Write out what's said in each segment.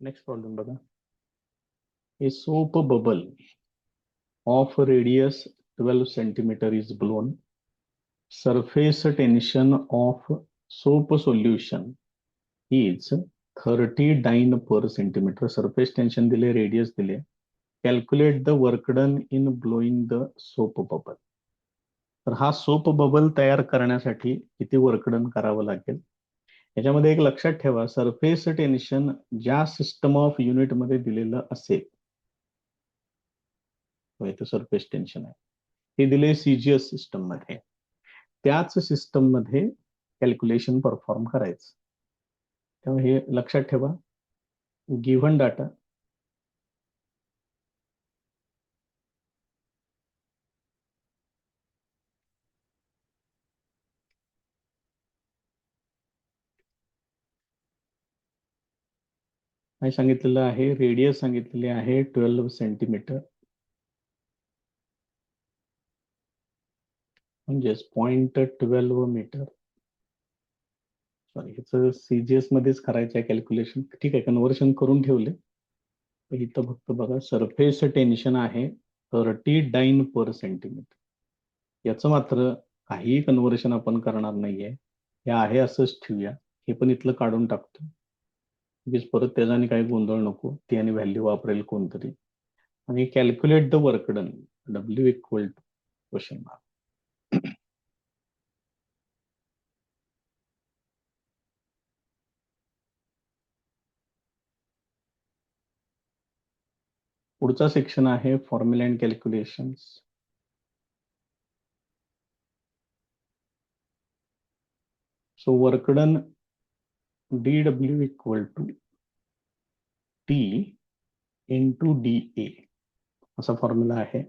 Next problem बघा. A soap bubble of radius 12 centimeter is blown. Surface tension of soap solution is 30 dyne per centimeter. Surface tension दिले, radius दिले. Calculate the work done in blowing the soap bubble. तर हा soap bubble तयार करण्यासाठी किती work done करावं लागेल. याच्यामध्ये एक लक्षात ठेवा, सरफेस टेन्शन ज्या सिस्टम ऑफ युनिट मध्ये दिलेलं असेल, इथे सरफेस टेन्शन आहे, हे दिले सीजीएस सिस्टम मध्ये, त्याच सिस्टम मध्ये कॅल्क्युलेशन परफॉर्म करायचं. त्यामुळे हे लक्षात ठेवा. गिव्हन डाटा काय सांगितलेलं आहे, रेडियस सांगितलेले आहे 12 सेंटीमीटर, म्हणजेच 0.12 मीटर. सॉरी, ह्याचं सीजीएस मध्येच करायचं आहे कॅल्क्युलेशन. ठीक आहे, कन्व्हर्शन करून ठेवले. इथं फक्त बघा, सरफेस टेन्शन आहे 30 डाईन पर सेंटीमीटर. याचं मात्र काही कन्व्हर्शन आपण करणार नाहीये, हे आहे असंच ठेवूया. हे पण इथलं काढून टाकतो, परत त्याच्याने काही गोंधळ नको, ती आणि व्हॅल्यू वापरेल कोणतरी. आणि calculate the work done, W equal to question mark. पुढचा सेक्शन आहे formula and calculations. So work done dw equal to T into D A असा फॉर्म्युला आहे.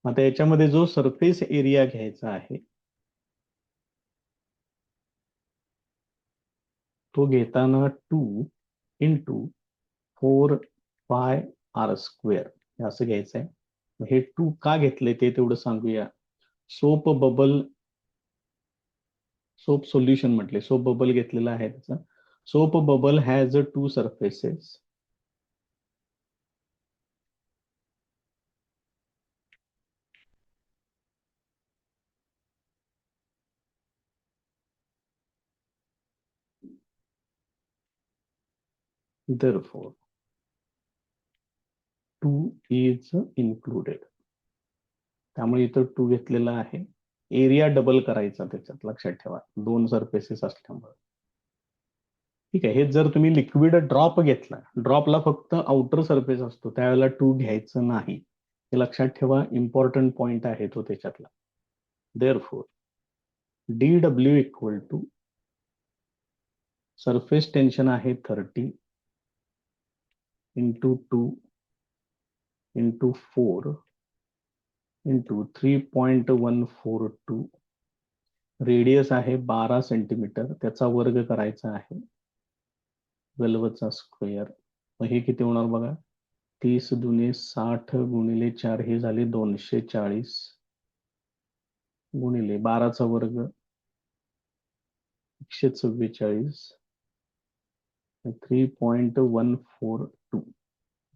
आता याच्यामध्ये जो सरफेस एरिया घ्यायचा आहे तो घेताना 2 इंटू 4 पाय आर स्क्वेअर असं घ्यायचं आहे. हे 2 का घेतले ते तेवढं सांगूया. सोप बबल, सोप सोल्युशन म्हटले, सोप बबल घेतलेला आहे त्याचा. Soap bubble has 2 surfaces. Therefore 2 is included. त्यामुळे इथं 2 घेतलेला आहे. एरिया डबल करायचा त्याच्यात, लक्षात ठेवा, 2 सरफेसेस असल्यामुळे. ठीक आहे. हे जर तुम्ही लिक्विड ड्रॉप घेतला, ड्रॉपला फक्त आउटर सरफेस असतो, त्यावेळेला 2 घ्यायचं नाही, हे लक्षात ठेवा. इम्पॉर्टंट पॉइंट आहे तो त्याच्यातला. Therefore dw equal to surface tension आहे 30 इंटू 2 इंटू 4 इंटू 3.142, रेडियस आहे 12 सेंटीमीटर, त्याचा वर्ग करायचा आहे 12चा स्क्वेअर. मग हे किती होणार बघा, 30 दुने 60 गुणिले 4, हे झाले 240 गुणिले 12चा वर्ग 144, 3.142.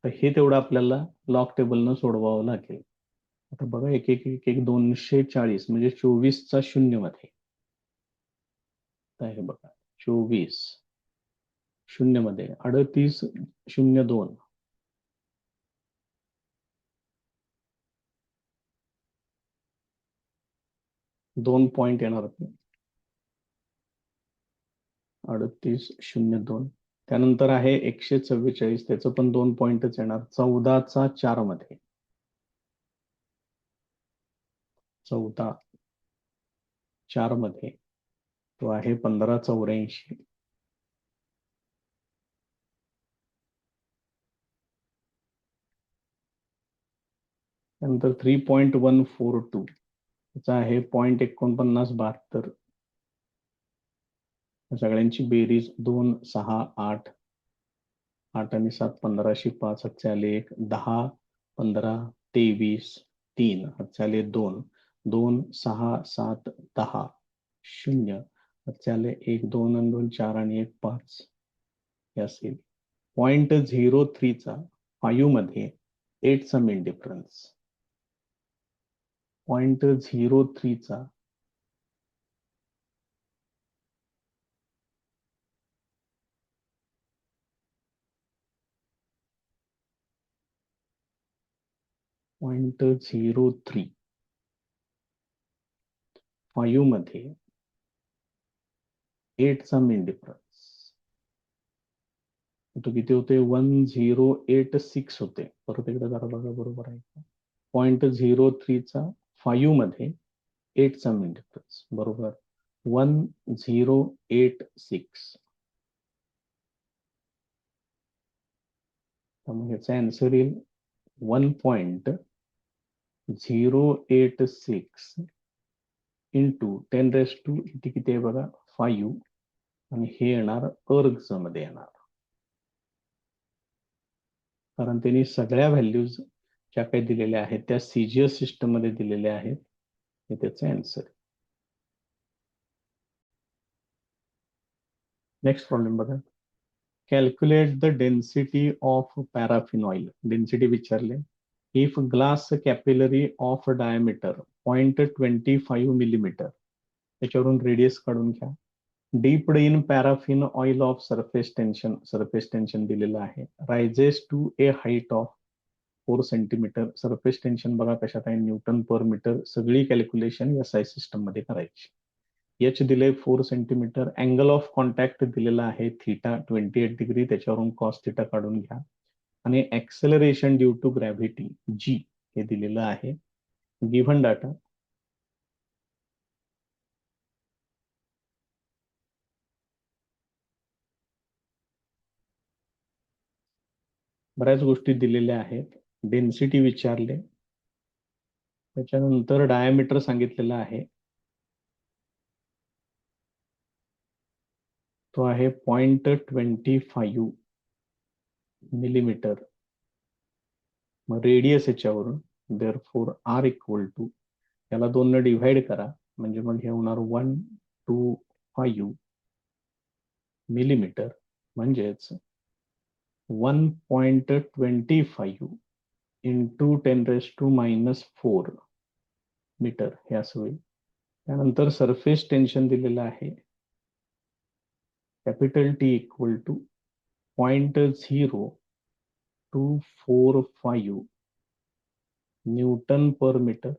हे तेवढं आपल्याला लॉग टेबलनं सोडवावं लागेल. आता बघा, एक एक एक एक 240 म्हणजे 24चा शून्य मध्ये. हे बघा, 24 शून्य मध्ये 3802, 2 पॉइंट येणार, 3802. त्यानंतर आहे 144, त्याचं पण 2 पॉइंटच येणार. 14चा 4 मध्ये, 14 4 मध्ये तो आहे 1584. त्यानंतर 3.142 त्याचा आहे 0.4972. सगळ्यांची बेरीज 2 6 8, 8 आणि 7 15, 5 हातचे आले 1, 10 15 23 3 हातचे आले 2, 2 6 7 10 0 हातचे आले 1 2 आणि 2 4 आणि 1 5 हे असेल. 0.03चा 5 मध्ये 8चा मीन डिफरन्स. 0.03चा 0.03 5 मध्ये 8चा मीन डिफरन्स. तो किती होते? 1086 होते. परत एकदा जरा बघा बरोबर आहे का? 0.03चा 5 मध्ये 8चा मीन डिफरन्स बरोबर 1086. त्यामुळे याचा आन्सर येईल 1.086 इंटू 10⁻⁵ इथे किती आहे बघा 5 आणि हे येणार अर्ग्स मध्ये येणार, कारण त्यांनी सगळ्या व्हॅल्यूज ज्या काही दिलेल्या आहेत त्या सीजीएस सिस्टम मध्ये दिलेल्या आहेत. हे त्याचं आन्सर. नेक्स्ट प्रॉब्लेम बघा. Calculate the density of paraffin oil. Density विचारले. If glass capillary of diameter 0.25 millimetre, त्याच्यावरून रेडियस काढून घ्या. Dipped in paraffin oil of surface tension दिलेलं आहे. Rises to a height of 4 centimetre. Surface tension बघा कशात आहे, न्यूटन पर मीटर. सगळी कॅल्क्युलेशन SI सिस्टम मध्ये करायची. एच दिले 4 सेंटीमीटर. अँगल ऑफ कॉन्टॅक्ट दिलेला आहे थीटा 28 डिग्री, त्याच्यावरून कॉस थीटा काढून घ्या. आणि acceleration due to gravity G हे दिलेलं आहे. Given data. बऱ्याच गोष्टी दिलेल्या आहेत. डेन्सिटी विचारले, त्याच्यानंतर डायमीटर सांगितलेला आहे, तो आहे 0.25 मिलीमीटर. मग रेडियस याच्यावरून देअरफॉर R इक्वल टू, याला 2 ने डिव्हाइड करा म्हणजे मग हे होणार 125 मिलीमीटर, म्हणजेच 1.25 इंटू 10⁻⁻⁴ मीटर हे असं होईल. त्यानंतर सरफेस टेन्शन दिलेलं आहे, capital T equal to 0.0245 newton per metre.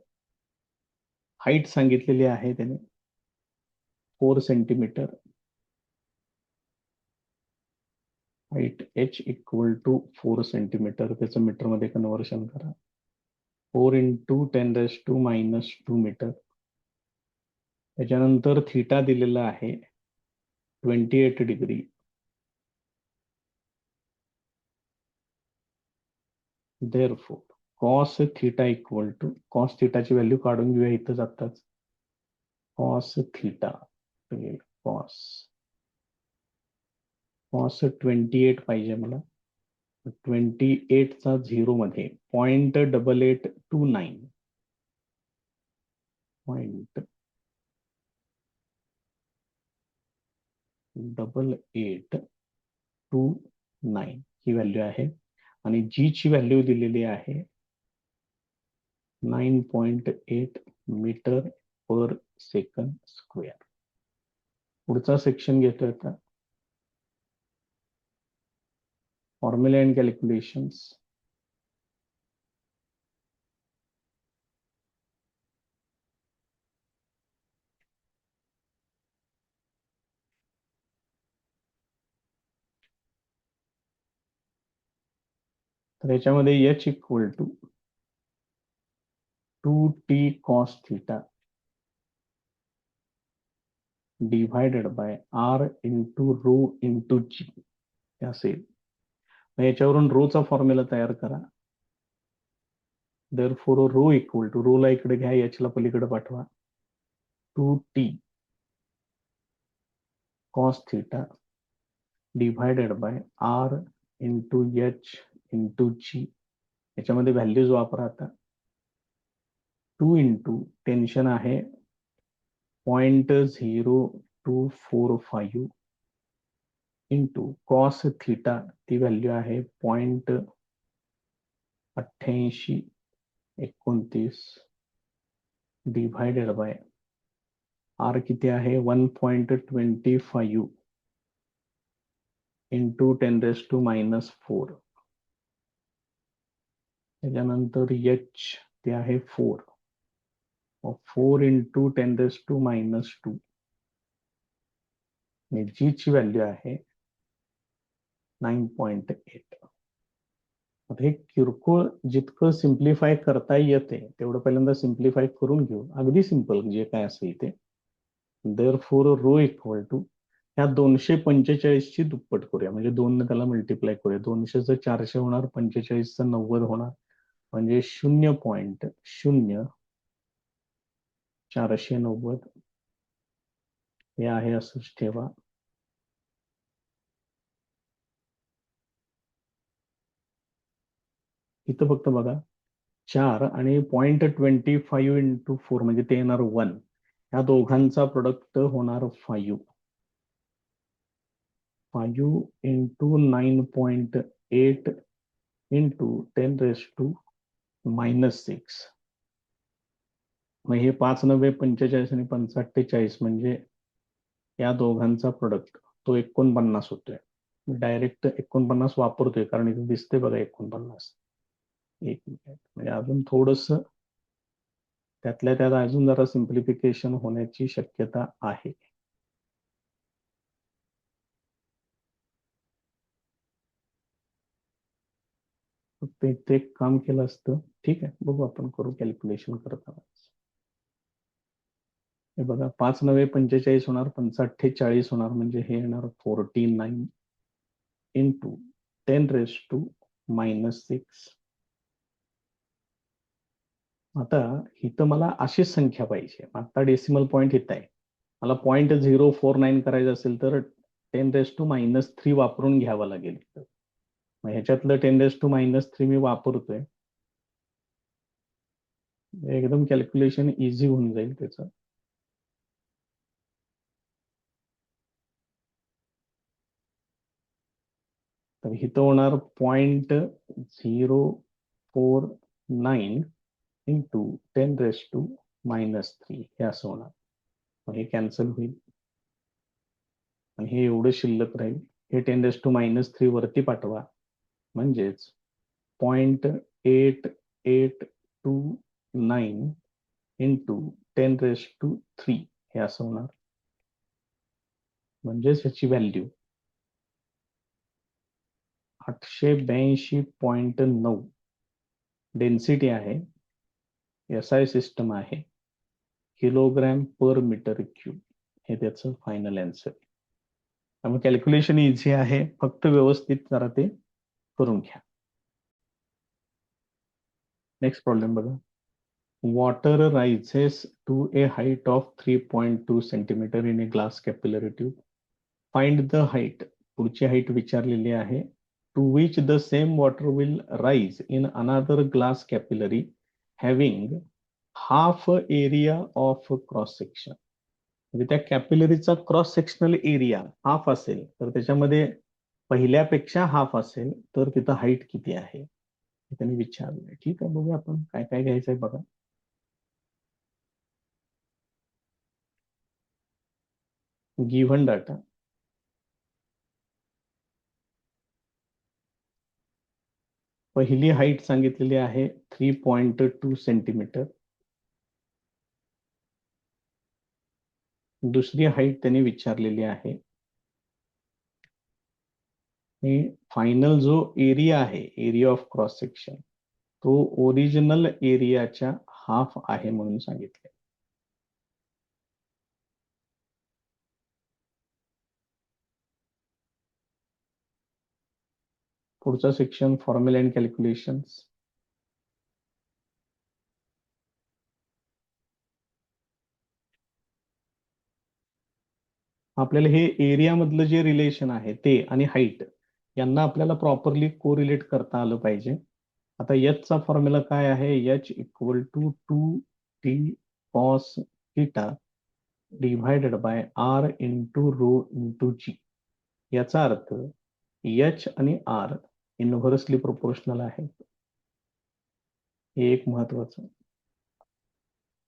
Height सांगितलेली आहे त्याने 4 centimetre. Height H equal to 4 centimetre, त्याचं मीटरमध्ये कन्व्हर्शन करा. 4 इंटू 10⁻⁻² मीटर. त्याच्यानंतर थीटा दिलेला आहे 28 degree. Therefore cos theta equal to, cos थीटाची व्हॅल्यू काढून घेऊया इथं जाताच. कॉस थीटा कॉस 28 पाहिजे मला. 28चा 0 मध्ये 0.8829 0.8829 ही व्हॅल्यू आहे. आणि जी ची व्हॅल्यू दिलेली आहे 9.8 मीटर पर सेकंड स्क्वेअर. पुढचा सेक्शन घेतोय आता, फॉर्म्युला अँड कॅल्क्युलेशन्स. तर याच्यामध्ये H equal to 2t cos theta divided by R into rho into G असेल. याच्यावरून रोचा फॉर्म्युला तयार करा. देअरफॉर रो इक्वल टू, रोला इकडे घ्या, H ला पलीकडे पाठवा. 2t cos theta divided by R into H into G. याच्यामध्ये व्हॅल्यूज वापरा आता. 2 इंटू टेन्शन आहे 0.0245 इंटू कॉस थिटा, ती व्हॅल्यू आहे 0.8829 डिव्हायडेड बाय आर किती आहे 1.25 इंटू 10⁻⁴. त्याच्यानंतर एच ते आहे 4, 4 इंटू 10⁻². आणि जी ची व्हॅल्यू आहे 9.8. आता हे किरकोळ जितकं सिम्प्लिफाय करता येते तेवढं पहिल्यांदा सिम्प्लिफाय करून घेऊ. अगदी सिंपल जे काय असेल ते. देअरफॉर रो इक्वल टू ह्या 245 ची दुप्पट करूया, म्हणजे 2 ने त्याला मल्टिप्लाय करूया. 200चं 400 होणार, 45चं 90 होणार, म्हणजे 0.0490 हे आहे असंच ठेवा. इथं फक्त बघा 4 आणि 0.25 इंटू 4 म्हणजे ते येणार 1. ह्या दोघांचा प्रोडक्ट होणार 5. 5 इंटू 9.8 इंटू 10⁻⁻6. मग हे 5 9 45 आणि 5 48 म्हणजे या दोघांचा प्रोडक्ट तो 49 होतोय. डायरेक्ट 49 वापरतोय कारण इथे दिसते बघा 49. एक मिनिट, म्हणजे अजून थोडस त्यातल्या त्यात अजून जरा सिम्प्लिफिकेशन होण्याची शक्यता आहे. फक्त इथे एक काम केलं असतं. ठीक आहे, बघू आपण करू कॅल्क्युलेशन करताना. हे बघा 5 9 45 होणार, 5 48 होणार, म्हणजे हे येणार 49 इंटू 10⁻⁻6. आता इथं मला अशीच संख्या पाहिजे. आता डेसिमल पॉईंट इथं आहे. मला 0.049 करायचं असेल तर 10⁻³ वापरून घ्यावं लागेल. मग ह्याच्यातलं 10⁻³ मी वापरतोय. एकदम कॅल्क्युलेशन इझी होऊन जाईल त्याचं. तर इथं होणार 0.049 इंटू 10⁻³ हे असं होणार. मग हे कॅन्सल होईल आणि हे एवढं शिल्लक राहील. हे 10⁻³ वरती पाठवा, म्हणजेच 0.8829 इंटू 10⁻³ हे असं होणार. म्हणजेच ह्याची व्हॅल्यू 882.9 डेन्सिटी आहे, SI सिस्टम आहे, किलोग्रॅम पर मीटर क्यूब. हे त्याचं फायनल आन्सर. त्यामुळे कॅल्क्युलेशन इझी आहे, फक्त व्यवस्थित जरा ते करून घ्या. नेक्स्ट प्रॉब्लेम बघा. Water rises to a height of 3.2 centimetre in a glass capillary tube. Find the height. पुढची हाईट विचारलेली आहे. To which the same water will rise in another glass capillary having half area of cross section. म्हणजे त्या कॅपिलरीचा cross sectional area half असेल तर त्याच्यामध्ये पहिल्यापेक्षा half असेल तर तिथं हाईट किती आहे हे त्यांनी विचारलंय. ठीक आहे, बघूया आपण काय काय घ्यायचंय बघा. Given data. पहिली हाईट सांगितलेली आहे 3.2 सेंटीमीटर. दुसरी हाईट त्यांनी विचारलेली आहे. फायनल जो एरिया आहे, एरिया ऑफ क्रॉस सेक्शन, तो ओरिजिनल एरियाच्या हाफ आहे म्हणून सांगितले. पुढचा सेक्शन फॉर्म्युला अँड कॅल्क्युलेशन्स. आपल्याला हे एरिया मधलं जे रिलेशन आहे ते आणि हाईट यांना आपल्याला प्रॉपरली कोरिलेट करता आलं पाहिजे. आता एचचा फॉर्म्युला काय आहे? H equal to 2t cos theta divided by R into rho into G. याचा अर्थ एच आणि आर इनव्हर्सली प्रोपोर्शनल आहेत. हे एक महत्वाचं.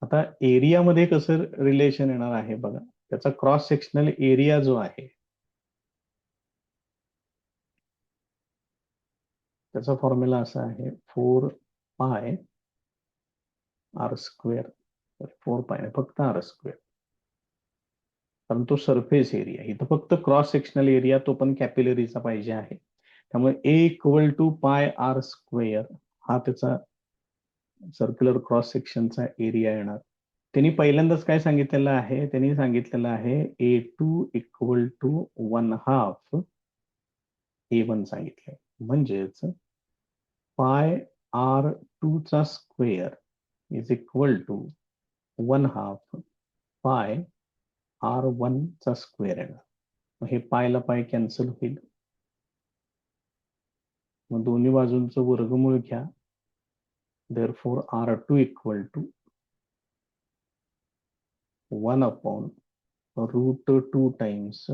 आता एरियामध्ये कसं रिलेशन येणार आहे बघा. त्याचा क्रॉस सेक्शनल एरिया जो आहे त्याचा फॉर्म्युला असा आहे 4 पाय आर स्क्वेअर. 4 पाय फक्त आर स्क्वेअर, कारण तो सरफेस एरिया. इथं फक्त क्रॉस सेक्शनल एरिया तो पण कॅपिलरीचा पाहिजे आहे. त्यामुळे A=πr स्क्वेअर हा त्याचा सर्क्युलर क्रॉस सेक्शनचा एरिया येणार. त्यांनी पहिल्यांदाच काय सांगितलेलं आहे, त्यांनी सांगितलेलं आहे A2=1/2 A1 सांगितलंय. म्हणजेच πr2 चा स्क्वेअर इज इक्वल टू 1/2 पाय R1 चा स्क्वेअर येणार. मग हे पायला पाय कॅन्सल होईल. मग दोन्ही बाजूंचं वर्गमूळ घ्या. therefore R2 equal to 1/√2 times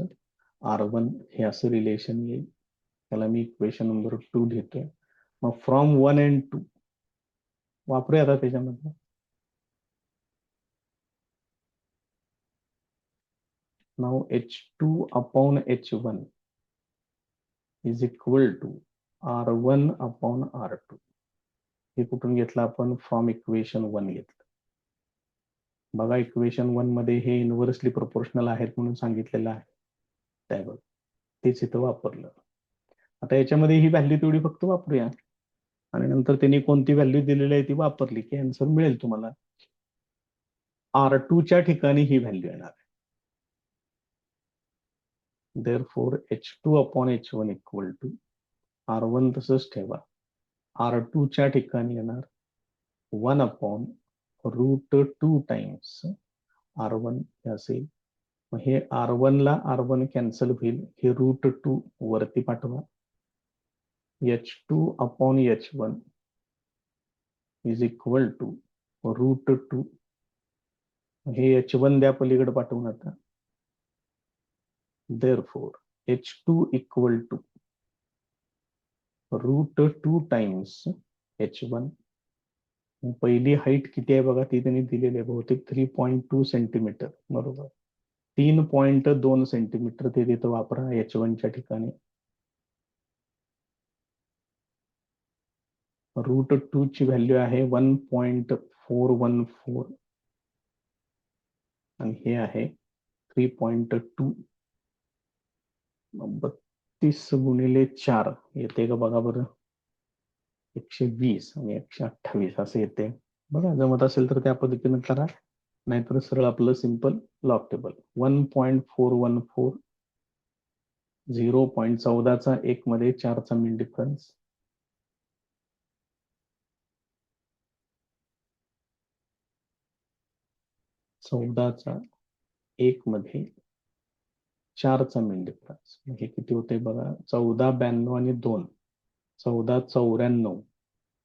R1 हे असं रिलेशन येईल. त्याला मी इक्वेशन नंबर 2 घेतोय. मग फ्रॉम 1 and 2 वापरूया आता त्याच्यामध्ये. नाव H2/H1 is equal to R1/R2. हे कुठून घेतलं आपण? फ्रॉम इक्वेशन 1 घेतलं. बघा इक्वेशन 1 मध्ये हे इनव्हर्सली प्रोपोर्शनल आहेत म्हणून सांगितलेलं आहे. त्यावर तेच इथं वापरलं. आता याच्यामध्ये ही व्हॅल्यू तेवढी फक्त वापरूया आणि नंतर त्यांनी कोणती व्हॅल्यू दिलेली आहे ती वापरली की आन्सर मिळेल तुम्हाला. R2 च्या ठिकाणी ही व्हॅल्यू येणार आहे. therefore H2/H1 equal to R1 तसंच ठेवा. R2 च्या ठिकाणी येणार 1/√2 टाइम्स R1 हे असेल. मग हे R1 ला R1 कॅन्सल होईल. हे √2 वरती पाठवा. H2/H1 is equal to √2. हे H1 द्या पलीकडे पाठवून आता. therefore H2 equal to √2 times H1. पहिली हाईट किती आहे बघा, ती त्यांनी दिलेली आहे बहुतेक 3.2 सेंटीमीटर. बरोबर, 3.2 सेंटीमीटर ते तिथं वापरा H1 च्या ठिकाणी. √2 ची व्हॅल्यू आहे 1.414 आणि हे आहे 3.2. 32 गुणिले 4 येते का बघा बरं. 120 आणि 128 असे येते. बघा जमत असेल तर त्या पद्धतीने करा, नाहीतर सरळ आपलं सिंपल लॉग टेबल. 1.414 0.14चा 1 मध्ये 4चा मीन डिफरन्स. चौदाचा 1 मध्ये 4चा मीन डिफरन्स. हे किती होते बघा, 1492 आणि 2, 1494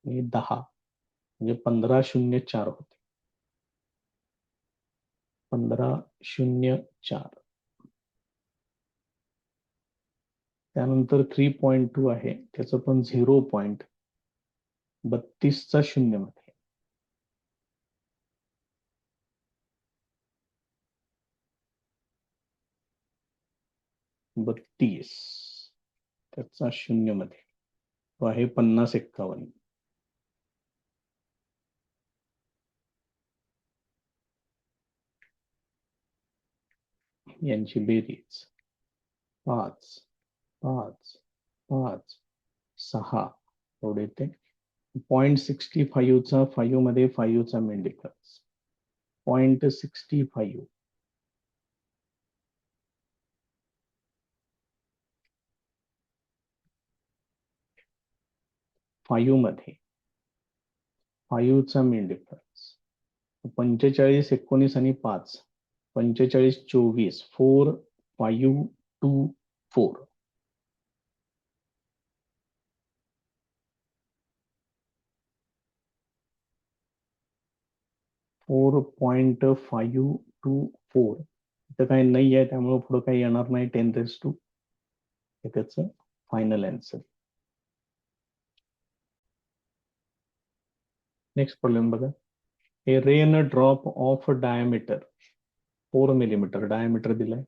आणि 10 म्हणजे 1504 होते. 1504. त्यानंतर 3.2 आहे, त्याचं पण 0.32चा 0 मध्ये. बत्तीस त्याचा 0 मध्ये तो आहे 5051. यांची बेरीज 5 5 5 6 एवढे ते 0.65चा 5 मध्ये 5चा मीन डिफरन्स 0.65. फाईव्ह मध्ये 5चा मीन डिफरन्स 45 19 आणि 5 45 24 4 5 2 4. 4.524 इथं काही नाही आहे त्यामुळे पुढे काही येणार नाही. 10⁻². हे त्याचं फायनल आन्सर. नेक्स्ट प्रॉब्लेम बघा. A rain drop of diameter 4 millimetre diameter दिलाय,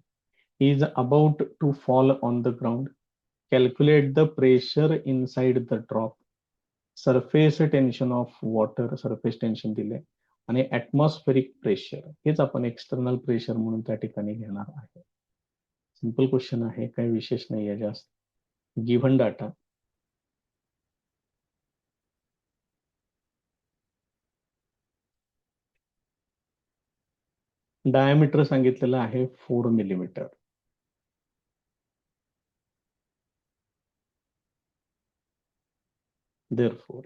is about to fall on the ground. Calculate the pressure inside the drop. Surface tension of water, surface tension दिले, आणि ॲटमॉस्फेरिक प्रेशर, हेच आपण external pressure म्हणून त्या ठिकाणी घेणार आहे. सिंपल क्वेश्चन आहे, काही विशेष नाही आहे जास्त. Given data. डायमीटर सांगितलेलं आहे 4 millimetre. Therefore,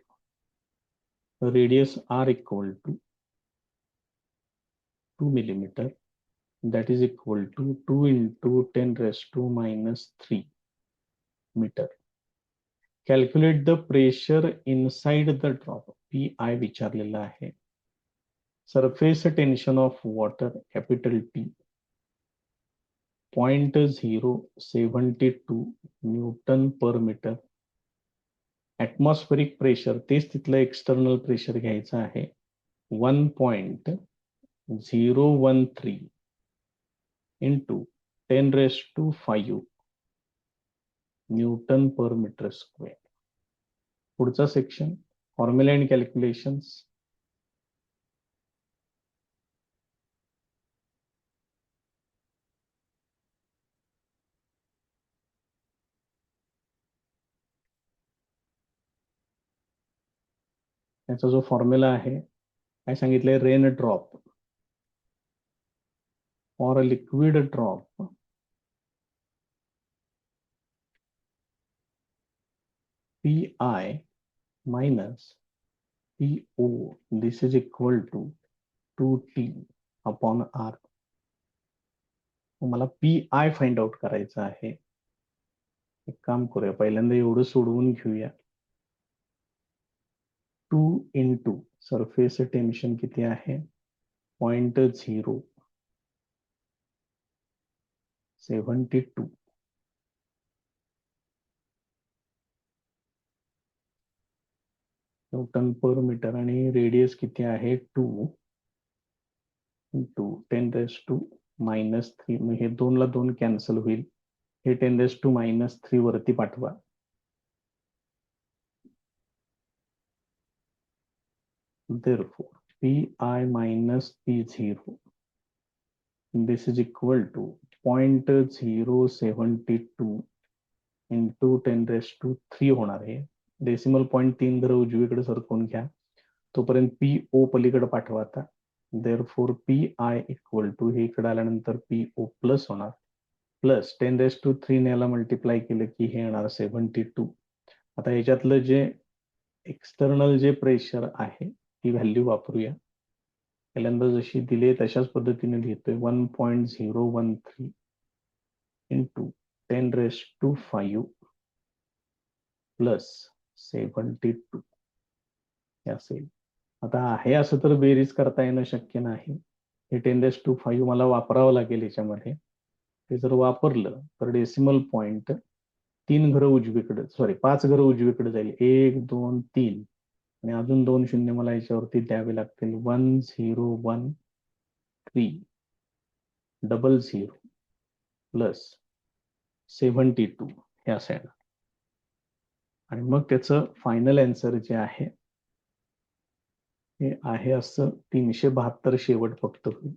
radius r equal to 2 millimeter, that is equal to 2 into 10 raised to minus 3 meter. Calculate the pressure inside the drop. PI विचारलेला आहे. Surface tension of water, capital T, 0.072 Newton per meter. Atmospheric pressure, तेच तिथलं external pressure घ्यायचं आहे, 1.013 into 10 raised to 5 Newton per meter square. पुढचा section, formula and calculations. याचा जो formula आहे, काय सांगितलंय, रेन ड्रॉप और liquid drop PI minus PO, this is equal to 2T upon R. मला PI फाइंड आउट करायचं आहे. एक काम करूया, पहिल्यांदा एवढं सोडवून घेऊया. 2 इंटू सरफेस टेन्शन किती आहे, 0.072 न्यूटन पर मीटर, आणि रेडियस किती आहे 2 इंटू 10 रेस टू मायनस 3. मग हे 2 ला 2 कॅन्सल होईल, हे 10 रेस टू मायनस 3 वरती पाठवा. Therefore, PI minus P0, this is equal to 0.072 into 10 raised to 3 होणार आहे. डेसिमल पॉईंट 3 जर उजवीकडे सरकवून घ्या, तोपर्यंत PO पलीकडे पाठवा. आता therefore PI equal to, हे इकडे आल्यानंतर PO प्लस होणार, प्लस 10 raised to 3 ने याला मल्टिप्लाय केलं की हे येणार 72. आता याच्यातलं जे एक्सटर्नल जे प्रेशर आहे ती व्हॅल्यू वापरूया. पहिल्यांदा जशी दिली तशाच पद्धतीने लिहितोय, 1.013 इंटू 10 रेस टू 5 प्लस 72 हे असेल. आता आहे असं तर बेरीज करता येणं शक्य नाही, हे 10 रेस टू 5 मला वापरावं लागेल याच्यामध्ये. ते जर वापरलं तर डेसिमल पॉइंट 3 घरं उजवीकडे, सॉरी 5 घरं उजवीकडे जाईल, 1 2 3, आणि अजून 2 शून्य मला याच्यावरती द्यावे लागतील. 101300 प्लस 72 हे असं येणार. आणि मग त्याचं फायनल आन्सर जे आहे हे आहे असं 372 शेवट फक्त होईल.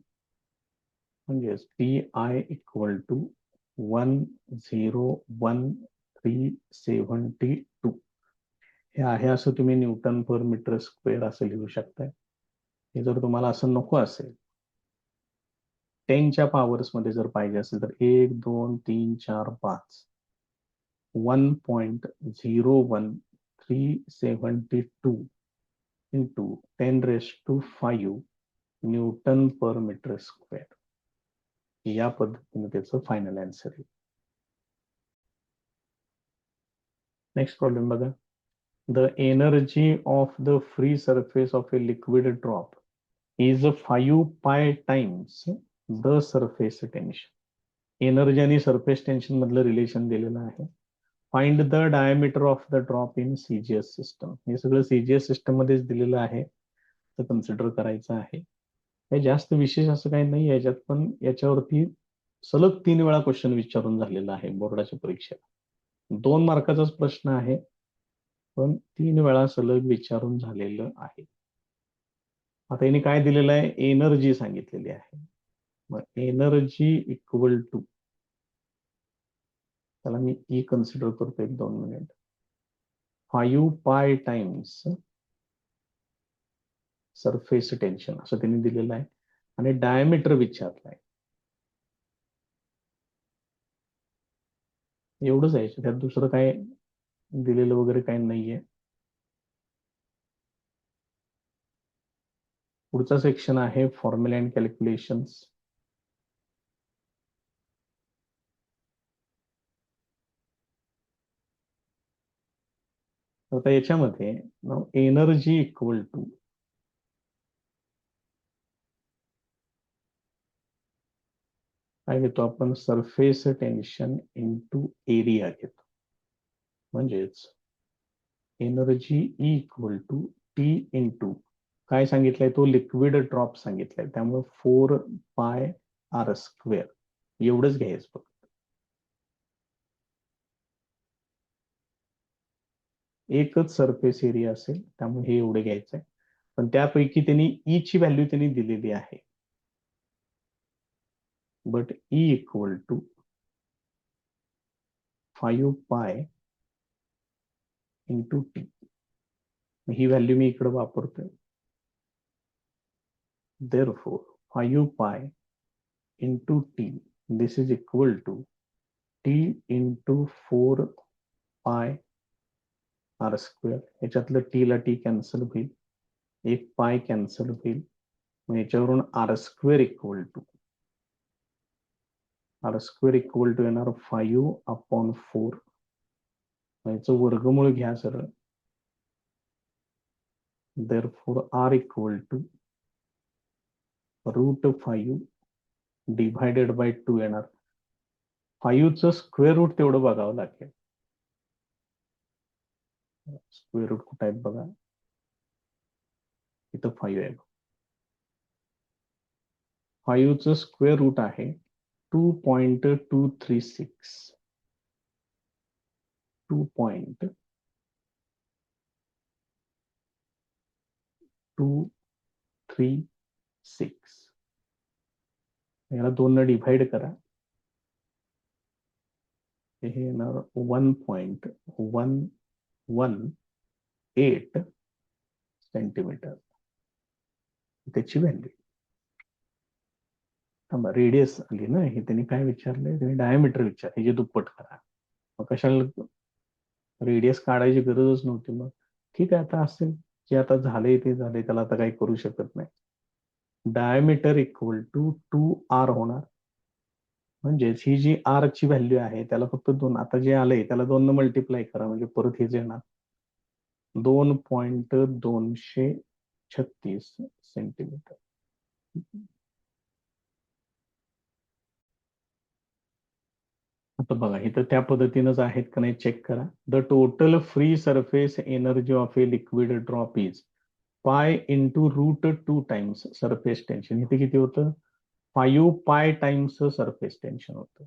म्हणजे PI इक्वल टू 101,372 हे आहे असं तुम्ही न्यूटन पर मीटर स्क्वेअर असं लिहू शकताय. हे जर तुम्हाला असं नको असेल, 10च्या पॉवर्स मध्ये जर पाहिजे असेल तर 1 2 3 4 5, 1.01372 into 10 raised to 5 newton per metre square, या पद्धतीने त्याचं फायनल आन्सर आहे. नेक्स्ट प्रॉब्लेम बघा. The energy of the free surface of a liquid drop is 5 pi times the surface tension. Energy आणि सरफेस टेन्शन मधलं रिलेशन दिलेलं आहे. Find the diameter of the drop in CGS system. हे सगळं CGS system मध्येच दिलेलं आहे, तर कन्सिडर करायचं आहे. हे जास्त विशेष असं काही नाही याच्यात, पण याच्यावरती सलग 3 वेळा क्वेश्चन विचारून झालेला आहे बोर्डाच्या परीक्षेत. 2 मार्काचाच प्रश्न आहे, पण 3 वेळा सलग विचारून झालेलं आहे. आता याने काय दिलेलं आहे, एनर्जी सांगितलेली आहे. मग एनर्जी इक्वल टू, त्याला मी ई कन्सिडर करतो 1-2 minute. 5 pi times surface tension असं त्यांनी दिलेलं आहे, आणि डायमीटर विचारलाय. एवढंच आहे, त्यात दुसरं काय दिलेलं वगैरे काही नाहीये. पुढचा सेक्शन आहे फॉर्म्युला अँड कॅल्क्युलेशन्स. आता याच्यामध्ये एनर्जी इक्वल टू, काय घेतो आपण, सरफेस टेन्शन इंटू एरिया घेतो. म्हणजेच energy equal to T into काय सांगितलंय, तो लिक्विड ड्रॉप सांगितलाय, त्यामुळे 4πr². एवढंच घ्यायचं फक्त. एकच सरफेस एरिया असेल, त्यामुळे हे एवढे घ्यायचं आहे. पण त्यापैकी त्यांनी ई ची व्हॅल्यू त्यांनी दिलेली आहे. But E equal to 5π into T. ही व्हॅल्यू मी इकडे वापरतोय. Therefore 5π into T, this is equal to T into 4πr². याच्यातलं टी ला टी कॅन्सल होईल, एक पाय कॅन्सल होईल. मग याच्यावरून r² इक्वल टू येणार 5/4. याचं वर्गमूळ घ्या सरळ. Therefore r equal to √5 divided by 2 येणार. 5चं स्क्वेअर रूट तेवढं बघावं लागेल. स्क्वेअर रूट कुठं आहेत बघा, इथं 5 आहे. 5चं स्क्वेअर रूट आहे 2.236. 2.236. याला 2 डिव्हाइड करा, हे येणार 1.118 सेंटीमीटर. त्याची व्हॅल्यू. रेडियस आली ना, हे त्यांनी काय विचारलंय, त्यांनी डायमीटर विचार, हे जे दुप्पट करा. मग कशाला रेडियस काढायची गरजच नव्हती. मग ठीक आहे, आता असेल जे आता झालंय ते झालंय, त्याला आता काही करू शकत नाही. डायमीटर इक्वल टू 2r होणार. म्हणजेच ही जी आर ची व्हॅल्यू आहे त्याला फक्त 2, आता जे आलंय त्याला 2 मल्टिप्लाय करा, म्हणजे परत हेच येणार 2.236 सेंटीमीटर. आता बघा इथं त्या पद्धतीनंच आहेत का नाही चेक करा. The total free surface energy of a liquid drop is pi into √2 times surface tension. इथे किती होतं, 5π टाइम्स सरफेस टेन्शन होतं.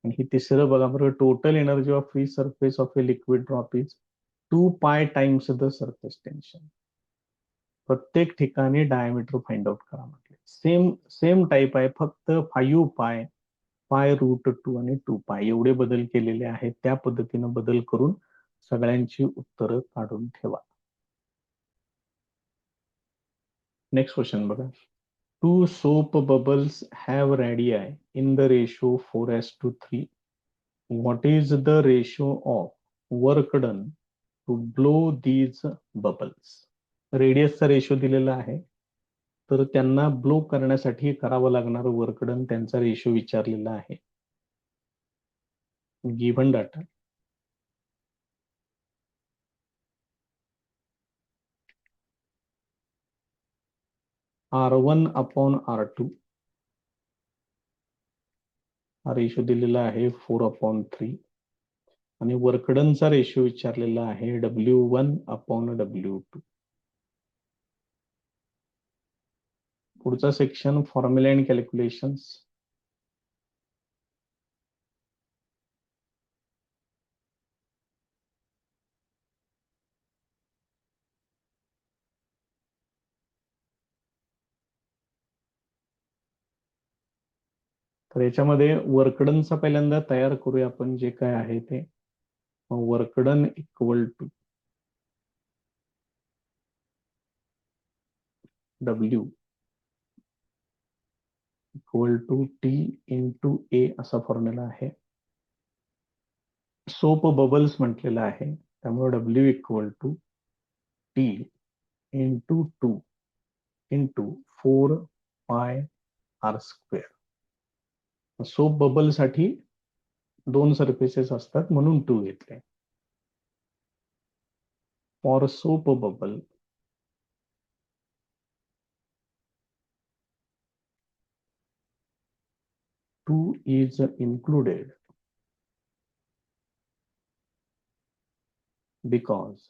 आणि ही तिसरं बघा बरं, total energy of free surface of a liquid drop is 2π times the surface tension. प्रत्येक ठिकाणी डायमीटर फाइंड आउट करा म्हटले. सेम सेम टाईप आहे, फक्त 5π, π√2 आणि 2π एवढे बदल केलेले आहेत. त्या पद्धतीनं बदल करून सगळ्यांची उत्तरं काढून ठेवा. नेक्स्ट क्वेश्चन बघा. 2 soap bubbles have radii in the ratio 4:3. What is the ratio of work done to blow these bubbles? रेडियसचा रेशो दिलेला आहे, तर त्यांना ब्लो करण्यासाठी करावं लागणारं वर्क डन, त्यांचा रेशो विचारलेला आहे. Given data. R1/R2 हा रेशो दिलेला आहे 4/3. आणि वर्कडनचा रेशो विचारलेला आहे W1/W2. पुढचा सेक्शन फॉर्म्युला अँड कॅल्क्युलेशन्स. तर याच्यामध्ये वर्कडनचा पहिल्यांदा तयार करूया आपण, जे काय आहे ते. Work done equal to W equal to T into A असा फॉर्म्युला आहे. सोप बबल्स म्हटलेला आहे, त्यामुळे W equal to T into 2 into 4πr². Soap bubble साठी 2 सरफेसेस असतात म्हणून 2 घेतले. For soap bubble two is included because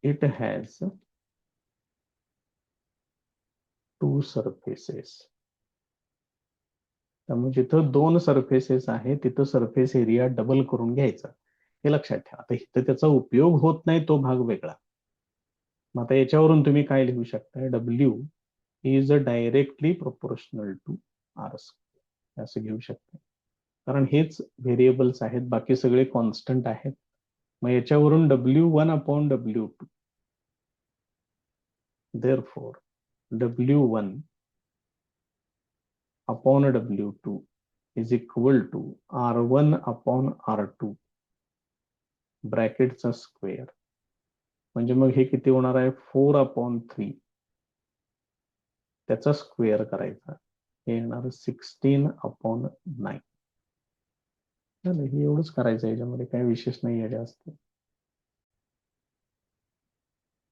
it has 2 surfaces. त्यामुळे जिथं 2 सरफेसेस आहे तिथं सरफेस एरिया डबल करून घ्यायचा, हे लक्षात ठेवा. आता इथं त्याचा उपयोग होत नाही तो भाग वेगळा. मग आता याच्यावरून तुम्ही काय लिहू शकता, W is directly proportional to R², असं घेऊ शकता. कारण हेच व्हेरिएबल्स आहेत, बाकी सगळे कॉन्स्टंट आहेत. मग याच्यावरून W1/W2, therefore W1/W2 is equal to R1/R2 ब्रॅकेटचा स्क्वेअर. म्हणजे मग हे किती होणार आहे, 4/3 त्याचा स्क्वेअर करायचा, हे येणार 16/9. हे एवढंच करायचं, याच्यामध्ये काही विशेष नाही आहे जास्त.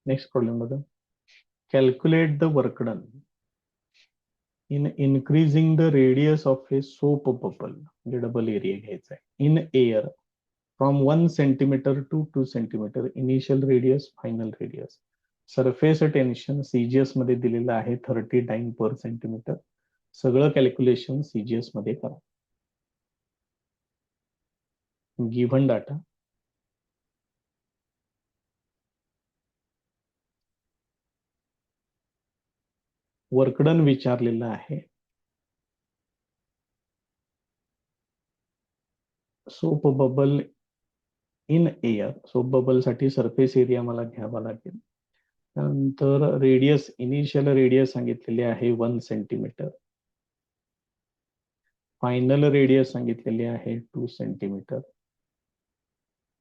नेक्स्ट प्रॉब्लेम बघा. Calculate the work done in increasing the radius of a soap bubble, म्हणजे डबल एरिया घ्यायचा आहे, in air from 1 centimetre to 2 centimetre. Initial radius, final radius. Surface tension CGS मध्ये दिलेलं आहे 30 टाइम पर सेंटीमीटर. सगळं calculation CGS मध्ये करा. Given data, work done विचारलेलं आहे. Soap bubble in air, soap bubble साठी सरफेस एरिया मला घ्यावा लागेल. त्यानंतर रेडियस, इनिशियल रेडियस सांगितलेली आहे 1 सेंटीमीटर. फायनल रेडियस सांगितलेली आहे 2 सेंटीमीटर.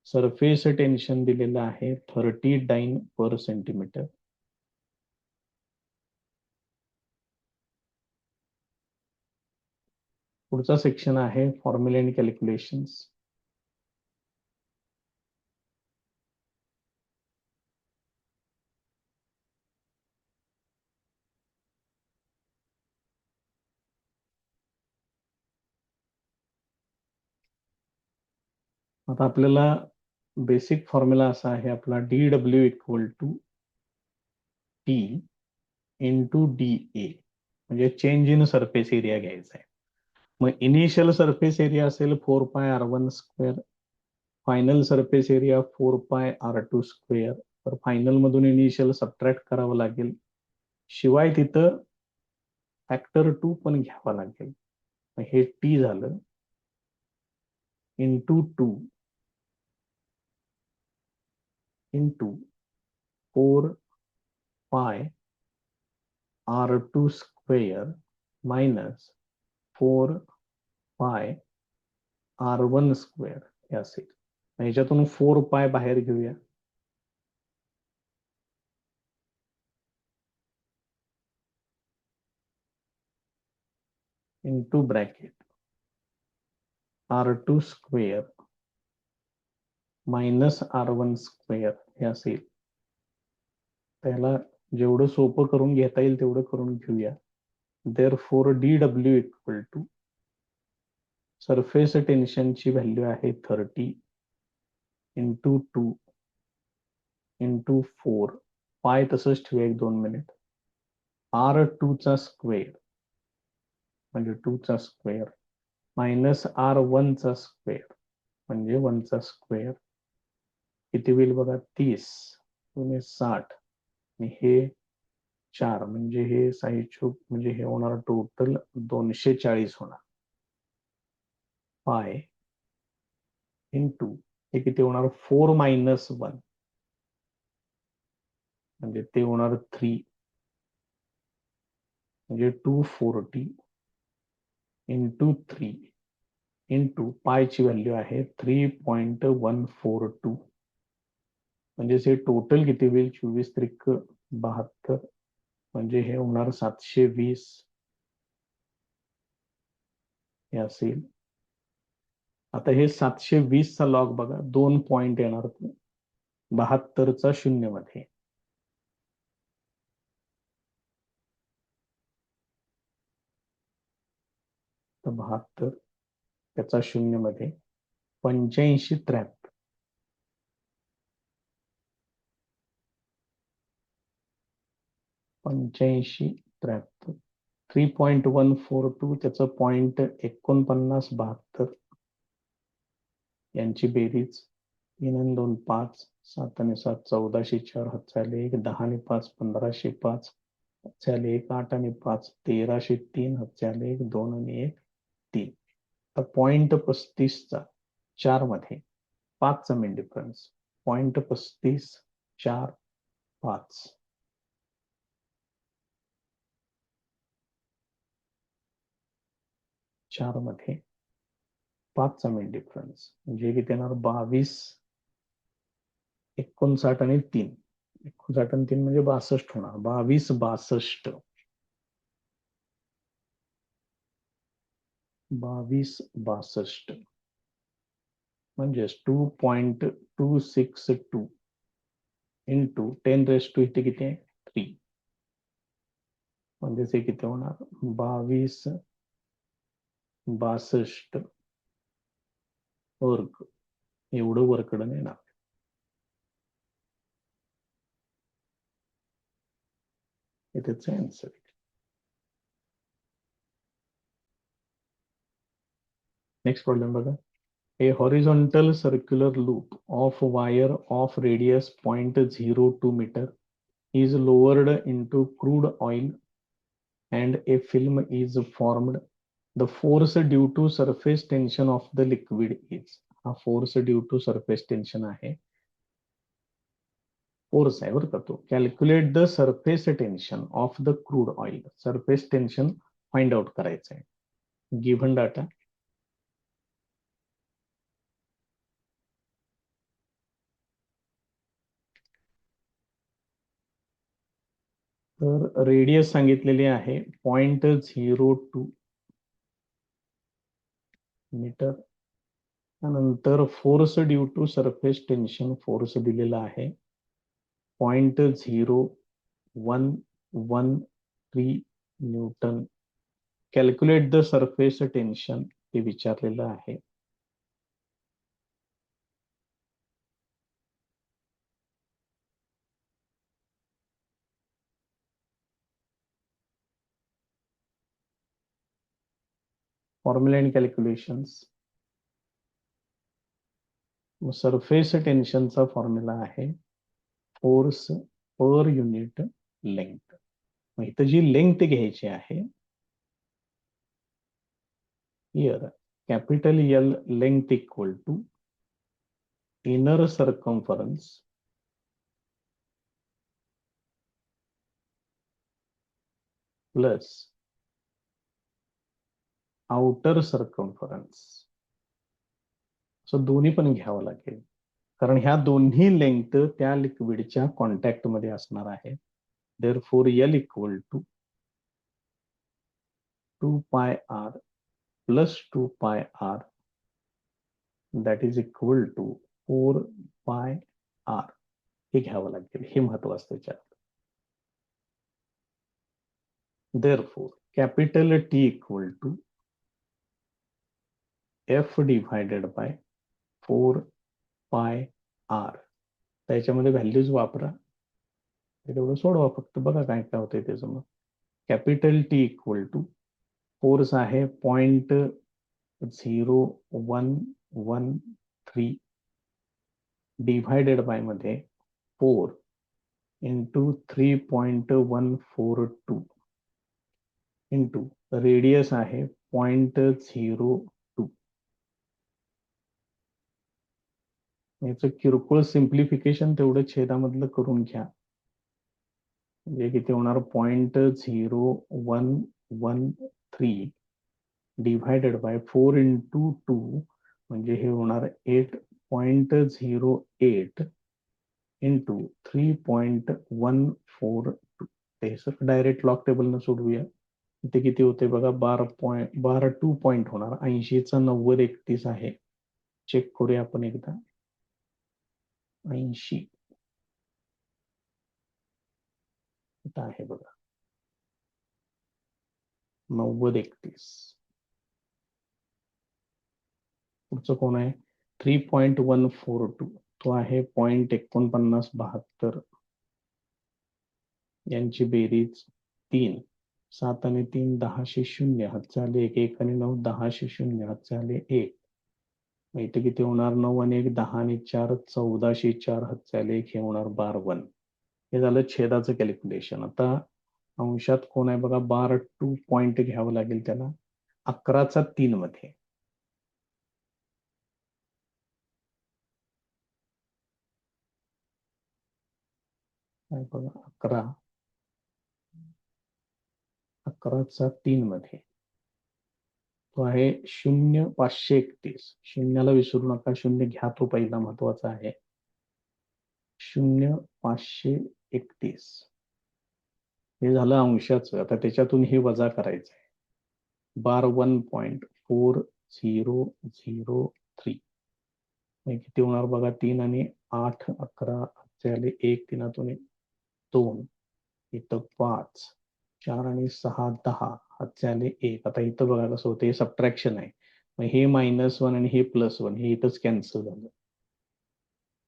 सरफेस टेन्शन दिलेलं आहे 30 डाइन पर सेंटीमीटर. पुढचा सेक्शन आहे फॉर्म्युला अँड कॅल्क्युलेशन्स. आता आपल्याला बेसिक फॉर्म्युला असा आहे आपला, DW equal to T into DA, म्हणजे चेंज इन सरफेस एरिया घ्यायचा आहे. मग इनिशियल सरफेस एरिया असेल 4πr1², final surface area 4πr2². तर फायनल मधून इनिशियल सबट्रॅक्ट करावं लागेल, शिवाय तिथं फॅक्टर 2 पण घ्यावा लागेल. हे T झालं into 2 into 4πr2² minus 4πr1² हे असेल. ह्याच्यातून 4π बाहेर घेऊया, into bracket R2² minus R1² हे असेल. त्याला जेवढं सोपं करून घेता येईल तेवढं करून घेऊया. Therefore DW equal to surface टेन्शनची व्हॅल्यू आहे 30 इंटू 2 इंटू 4 पाय तसंच ठेवूया 1-2 मिनिट R2 चा स्क्वेअर म्हणजे 2 चा स्क्वेअर मायनस R1 चा स्क्वेअर म्हणजे 1 चा स्क्वेअर किती होईल बघा 30 गुणिले 60 आणि हे 4 म्हणजे हे साहिचूक म्हणजे हे होणार टोटल 240 होणार पाय इंटू हे किती होणार 4 मायनस 1 म्हणजे ते होणार 3 म्हणजे 240 इंटू 3 इंटू पायची व्हॅल्यू आहे 3.142 म्हणजे हे टोटल किती होईल 24-72 म्हणजे हे होणार 720 हे असेल. आता हे 720 चा लॉग बघा 2 पॉइंट येणार 72 चा 0 मध्ये तर 72 त्याचा 0 मध्ये 85-73 85-73 3.142 त्याचं 0.49-72 यांची बेरीज 3 आणि 2 5 7 आणि 7 1404 हात झाले 1 10 आणि 5 1505 हात झाले 1 8 आणि 5 1303 हात झाले 1 2 आणि 1 3 तर 0.35 चा 4 मध्ये 5 चा मेन डिफरन्स 0.35 4 5 4 मध्ये 5 चा मेन डिफरन्स म्हणजे किती येणार 22 59 आणि 3 59 आणि 3 म्हणजे 62 होणार 22 62 22 62 म्हणजेच 2.262 इंटू 10 इथे किती आहे 3 म्हणजेच हे किती होणार 22 62 वर्ग एवढं वरकडं येणार. इथेच आन्सर. नेक्स्ट प्रॉब्लेम बघा. A horizontal circular loop of wire of radius 0.02 meter is lowered into crude oil and a film is formed. The force due to surface tension of the liquid is. हा force due to surface tension आहे. Force आहे बरं का तो. Calculate the surface tension of the crude oil. Surface tension find out करायचं आहे. Given data तर radius सांगितलेली आहे 0.02 मीटर. त्यानंतर force due to surface tension force दिलेला आहे 0.0113 newton. Calculate the surface tension हे विचारलेलं आहे. Formula and calculations. सरफेस टेन्शनचा फॉर्म्युला आहे फोर्स पर युनिट लेंथ. मग इथं जी लेंथ घ्यायची आहे here capital L length equal to inner circumference plus outer circumference. असं दोन्ही पण घ्यावं लागेल कारण ह्या दोन्ही लेंथ त्या लिक्विडच्या कॉन्टॅक्ट मध्ये असणार आहे. Therefore L equal to 2 pi R plus 2 pi R that is equal to 4 pi R. हे घ्यावं लागेल. हे महत्वाचं त्याच्यात. Therefore capital T equal to F divided by 4 pi R. त्याच्यामध्ये व्हॅल्यूज वापरा, तेवढं सोडवा फक्त, बघा काय काय होतंय त्याचं. मग capital T equal to force आहे 0.0113 डिव्हायडेड बाय मध्ये 4 इंटू 3.142 इंटू रेडियस आहे 0.02. याचं किरकोळ सिम्प्लिफिकेशन तेवढं छेदामधलं करून घ्या, म्हणजे किती होणार 0.0113 डिव्हायडेड बाय 4 इंटू 2 म्हणजे हे होणार 8.08 इंटू 3.142. ते सर डायरेक्ट लॉग टेबलनं सोडवूया. इथे किती होते बघा 12 पॉईंट होणार. 80चा 90 आहे. चेक करूया आपण एकदा. 80 आहे बघा 90:31. पुढचं कोण आहे 3.142, तो आहे 0.4972. यांची बेरीज 3, 7 आणि 3 10/0 हातचे आले 1, 1 आणि 9 10/0 हातचे आले 1. इथे किती होणार 9 आणि 1 10 आणि 4 14/4 हातचे आले 1, हे होणार 12. हे झालं छेदाचं कॅल्क्युलेशन. आता अंशात कोण आहे बघा 12 पॉईंट घ्यावं लागेल त्याला 11/3 मध्ये. बघा 11/3 मध्ये तो आहे 0.531. शून्याला विसरू नका, शून्य घ्या, तो पहिला महत्वाचा आहे. 0.531 हे झालं अंशाचं. आता त्याच्यातून हे वजा करायचं आहे 1 किती होणार बघा 3 आणि 8 11 आले 1, 3 2, इथं 5 4 आणि 6 10 हातचे आले 1. आता इथं बघा कसं होतं, हे सबट्रॅक्शन आहे. मग हे -1 आणि हे +1 हे इथंच कॅन्सल झालं.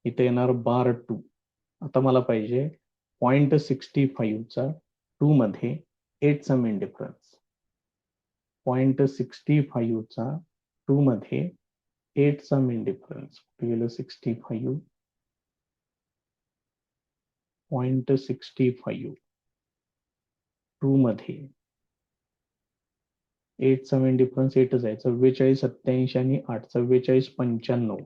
इथं येणार 2. आता मला पाहिजे 0.65चा 2 मध्ये 8चा मेन डिफरन्स. 0.65चा 2 मध्ये 8चा मेन डिफरन्स. गेलं 65. 0.65 2 मध्ये 8चा मेन डिफरन्स 8च आहे. 44 87 आणि 8 44 95.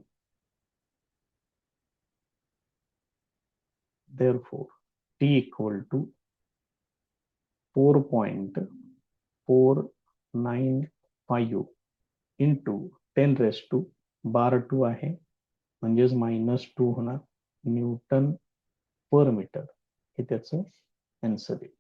therefore t equal to 4.495 into 10⁻²2 आहे, म्हणजेच -2 होणार न्यूटन पर मीटर. हे त्याचं आन्सर आहे.